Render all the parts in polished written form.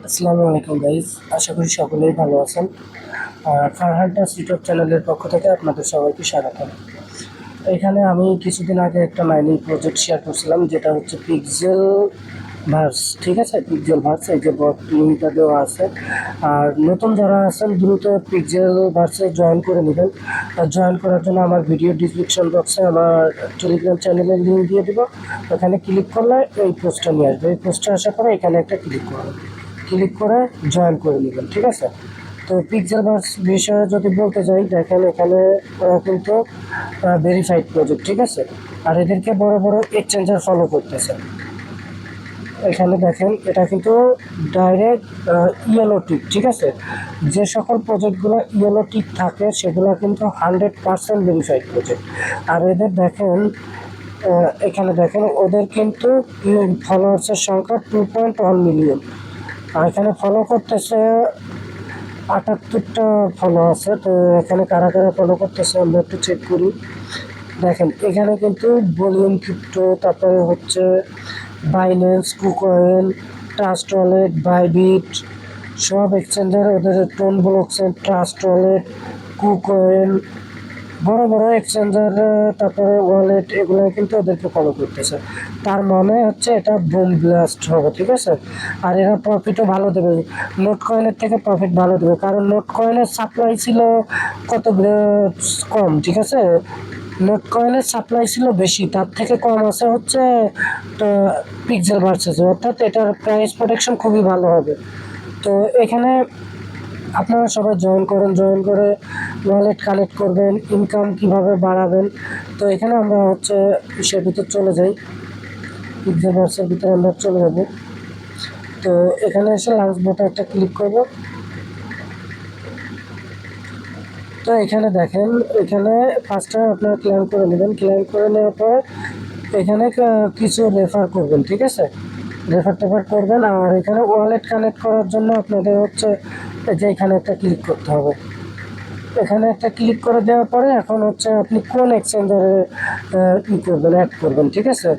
আসসালামু আলাইকুম গাইজ, আশা করি সকলেই ভালো আছেন। ফারহান টাস ইউটিউব চ্যানেলের পক্ষ থেকে আপনাদের সবাইকে স্বাগতম। এখানে আমি কিছুদিন আগে একটা মাইনিং প্রজেক্ট শেয়ার করছিলাম, যেটা হচ্ছে পিক্সেল ভার্স। ঠিক আছে, পিক্সেল ভার্স, এই যে বট লিঙ্কটা দেওয়া আছে। আর নতুন যারা আছেন দ্রুত পিক্সেল ভার্সে জয়েন করে নেবেন। আর জয়েন করার জন্য আমার ভিডিও ডিসক্রিপশন বক্সে আমার টেলিগ্রাম চ্যানেলের লিঙ্ক দিয়ে দেবো। ওখানে ক্লিক করলে এই পোস্টটা নিয়ে আসবে। এই পোস্টে আসার পরে এখানে একটা ক্লিক করে জয়েন করে নেবেন। ঠিক আছে, তো পিক্সেল ভার্স বিষয়ে যদি বলতে যাই, দেখেন এখানে ওরা কিন্তু ভেরিফাইড প্রজেক্ট। ঠিক আছে, আর এদেরকে বড় বড় এক্সচেঞ্জার ফলো করতেছে। এখানে দেখেন এটা কিন্তু ডাইরেক্ট ইয়েলো টিক। ঠিক আছে, যে সকল প্রজেক্টগুলো ইয়েলো টিক থাকে সেগুলো কিন্তু 100% ভেরিফাইড প্রজেক্ট। আর এদের দেখেন এখানে দেখেন ওদের কিন্তু ফলোয়ার্সের সংখ্যা 2.1 মিলিয়ন। আর এখানে ফলো করতেছে 78টা ফলো আছে। তো এখানে কারা কারা ফলো করতেছে আমরা একটু চেক করি। দেখেন এখানে কিন্তু ভলিউম ক্রিপ্টো, তারপরে হচ্ছে Binance, KuCoin, trust wallet, Bybit, সব এক্সচেঞ্জার ওদের tone blockchain, trust wallet, KuCoin, বড় বড় এক্সচেঞ্জার, তারপরে ওয়ালেট, এগুলো কিন্তু ওদেরকে ফলো করতেছে। তার মানে হচ্ছে এটা বুম ব্লাস্ট হবে। ঠিক আছে, আর এরা প্রফিটও ভালো দেবে, নোট কয়েনের থেকে প্রফিট ভালো দেবে, কারণ নোট কয়েনের সাপ্লাই ছিল কত কম। ঠিক আছে, নোট কয়েনের সাপ্লাই ছিল বেশি, তার থেকে কম আছে হচ্ছে পিক্সেল ভার্সেস, অর্থাৎ এটার প্রাইস প্রোটেকশন খুবই ভালো হবে। তো এখানে আপনারা সবাই জয়েন করে ওয়ালেট কালেক্ট করবেন, ইনকাম কিভাবে বাড়াবেন। তো এখানে আমরা হচ্ছে সে ভিতর চলে যাই, পিক্সেল ভার্সের ভিতরে আমরা চলে যাবো। তো এখানে এসে লাঞ্চ বোটে একটা ক্লিক করব। তো এখানে দেখেন, এখানে ফার্স্টে আপনারা ক্লেম করে নেবেন। ক্লেম করে নেওয়ার পর এখানে কিছু রেফার করবেন। ঠিক আছে, রেফার করবেন। আর এখানে ওয়ালেট কানেক্ট করার জন্য আপনাদের হচ্ছে যে এখানে একটা ক্লিক করতে হবে। এখানে একটা ক্লিক করে দেওয়ার পরে এখন হচ্ছে আপনি কোন এক্সচেঞ্জারে অ্যাড করবেন। ঠিক আছে,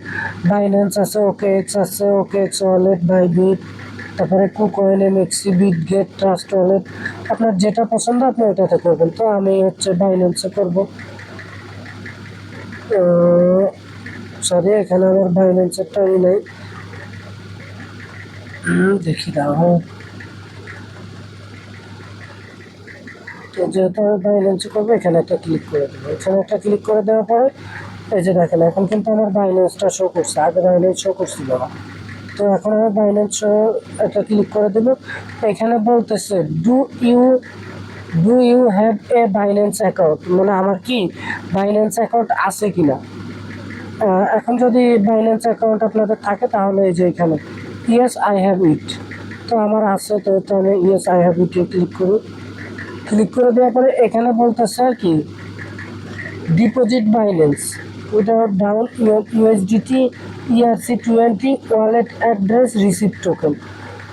বাইন্যান্স আছে, ওকে এক্স আছে, ওকে এক্স ওয়ালেট, বাইবিট, তারপরে কুকয়েন, এমএক্সি, বিটগেট, ট্রাস্ট ওয়ালেট, আপনার যেটা পছন্দ আপনি ওটাতে করবেন। তো আমি হচ্ছে বাইন্যান্সে করবো। সরি, এখানে আমার বাইন্যান্সেরটাই নেই। দেখি দাও। তো যেহেতু আমি বাইন্যান্সে করবো, এখানে একটা ক্লিক করে দেবো। এখানে একটা ক্লিক করে দেওয়ার পরে এই যে দেখেন এখন কিন্তু আমার বাইন্যান্সটা শো করছে, আগে বাইন্যান্স শো করছিল না। তো এখন আমি বাইন্যান্স একটা ক্লিক করে দেবো। এখানে বলতেছে do you have a Binance account, মানে আমার কি বাইন্যান্স অ্যাকাউন্ট আছে কিনা। এখন যদি বাইন্যান্স অ্যাকাউন্ট আপনাদের থাকে তাহলে এই যে এখানে ইয়েস আই হ্যাভ ইট, তো আমার আছে। তো আমি yes I have it click করি। ক্লিক করে দেওয়ার পরে এখানে বলতেছে আর কি deposit Binance without down USDT ERC20 wallet address receive token,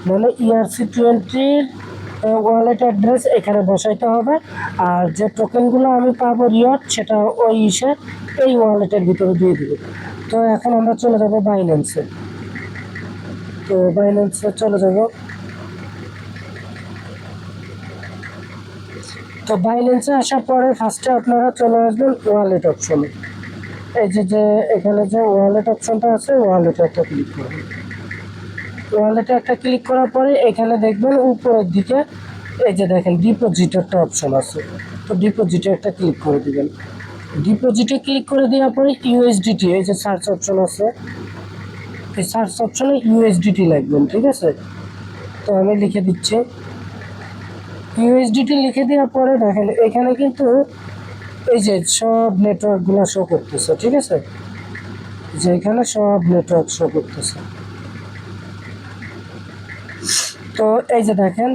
মানে ERC20 ওয়ালেট অ্যাড্রেস এখানে বসাইতে হবে। আর যে টোকেনগুলো আমি পাবো রিওয়ার্ড, সেটা ওই এই ওয়ালেটের ভিতরে দিয়ে দেবে। তো এখন আমরা চলে যাব বাইন্যান্সে। তো বাইন্যান্সে চলে যাব। তো বাইন্যান্সে আসার পরে ফার্স্টে আপনারা চলে আসবেন ওয়ালেট অপশনে। এই যে এখানে যে ওয়ালেট অপশনটা আছে, ওয়ালেটে একটা ক্লিক করবেন। ওয়ালেটে একটা ক্লিক করার পরে এখানে দেখবেন উপরের দিকে এই যে দেখেন ডিপোজিট একটা অপশন আছে। তো ডিপোজিটে একটা ক্লিক করে দিবেন। ডিপোজিটে ক্লিক করে দেওয়ার পরে ইউএসডিটি, এই যে সার্চ অপশন আছে, এই সার্চ অপশনে ইউএসডিটি লিখবেন। ঠিক আছে, তো আমি লিখে দিচ্ছি। ইউএসডিটি লিখে দেওয়ার পরে দেখেন এখানে কিন্তু এই যে সব নেটওয়ার্কগুলো শো করতেছে। ঠিক আছে, যে এখানে সব নেটওয়ার্ক শো করতেছে। তো এই যে দেখেন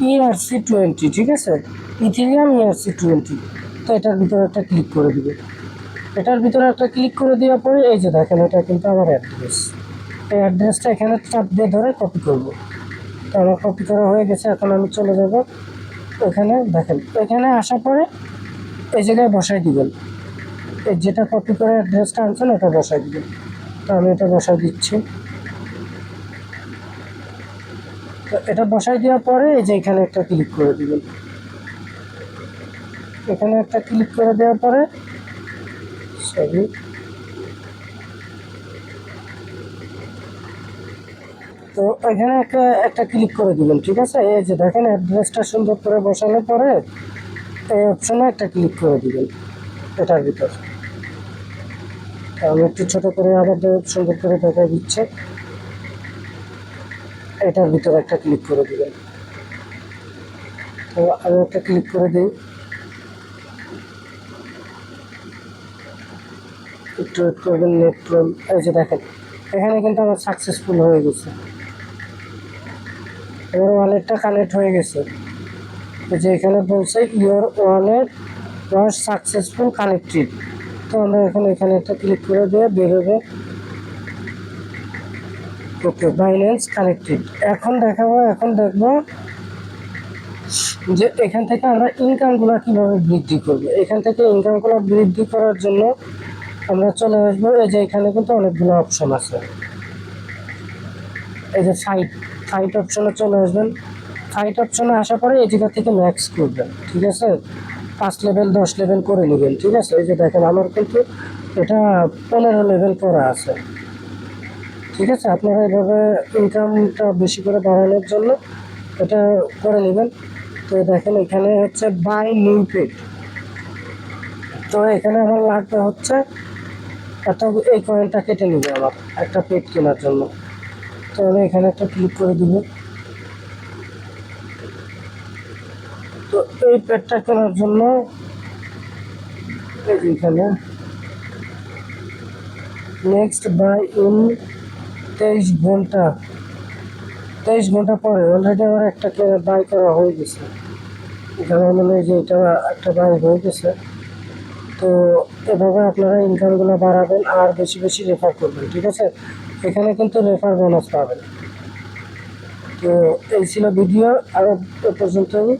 ERC20, ঠিক আছে, ইথেরিয়াম ERC20। তো এটার ভিতরে একটা ক্লিক করে দিবে। এটার ভিতরে একটা ক্লিক করে দেওয়ার পরে এই যে দেখেন এটা কিন্তু আমার অ্যাড্রেস। এই অ্যাড্রেসটা এখানে চাপ দিয়ে ধরে কপি করব। তো আমার কপি করা হয়ে গেছে। এখন আমি চলে যাব এখানে। দেখেন এখানে আসার পরে এই জায়গায় বসাই দিবেন, এই যেটা কপি করে অ্যাড্রেসটা আনছেন ওটা বসাই দিবেন। তো আমি এটা বসাই দিচ্ছি। তো তো এটা বসাই দেওয়ার পরে এই যে এখানে একটা ক্লিক করে দিবেন। এখানে একটা ক্লিক করে দেওয়ার পরে সরি তো এখানে একটা ক্লিক করে দিবেন, ঠিক আছে। এই যে দেখেন অ্যাড্রেসটা সুন্দর করে বসানোর পরে এই অপশনে একটা ক্লিক করে দিবেন এটার ভিতর। আমি একটু ছোট করে আবার সুন্দর করে দেখা দিচ্ছে, এটার ভিতরে একটা ক্লিক করে দিবেন। তো আমি একটা ক্লিক করে দিই, একটু ওয়েট করবেন, নেট প্রবলেম। এই যে দেখেন এখানে কিন্তু আমার সাকসেসফুল হয়ে গেছে, আমার ওয়ালেটটা কানেক্ট হয়ে গেছে। এই যে এখানে বলছে your wallet was successful connected. তো আমরা এখন এখানে একটা ক্লিক করে দিয়ে বেরোবে। ওকে, বাইন্যান্স কানেক্টেড। এখন দেখবো যে এখান থেকে আমরা ইনকামগুলো কীভাবে বৃদ্ধি করবো। এখান থেকে ইনকামগুলো বৃদ্ধি করার জন্য আমরা চলে আসবো, এই যে এখানে কিন্তু অনেকগুলো অপশন আছে। এই যে সাইট অপশনে চলে আসবেন। সাইট অপশনে আসার পরে এই জায়গা থেকে ম্যাক্স করবেন, ঠিক আছে। 5 লেভেল 10 লেভেল করে নেবেন, ঠিক আছে। এই যে দেখেন আমার কিন্তু এটা 15 লেভেল করা আছে, ঠিক আছে। আপনারা এভাবে ইনকামটা বেশি করে বাড়ানোর জন্য এটা করে নেবেন। তো দেখেন এখানে হচ্ছে বাই নিউ পেড। তো এখানে আমার লাগবে হচ্ছে এই কয়েনটা কেটে নেবে আমার একটা পেড কেনার জন্য। তো আমি এখানে একটা ক্লিক করে দিব। তো এই পেডটা কেনার জন্য এখানে নেক্সট বাই ইন 23 ঘন্টা পরে অলরেডি আমার একটা বাই করা হয়ে গেছে। এখানে মানে যে এটা একটা বাই হয়ে গেছে। তো এভাবে আপনারা ইনকামগুলো বাড়াবেন আর বেশি বেশি রেফার করবেন, ঠিক আছে। এখানে কিন্তু রেফার বোনাস পাবেন। তো এই ছিল ভিডিও, আরও পর্যন্তই।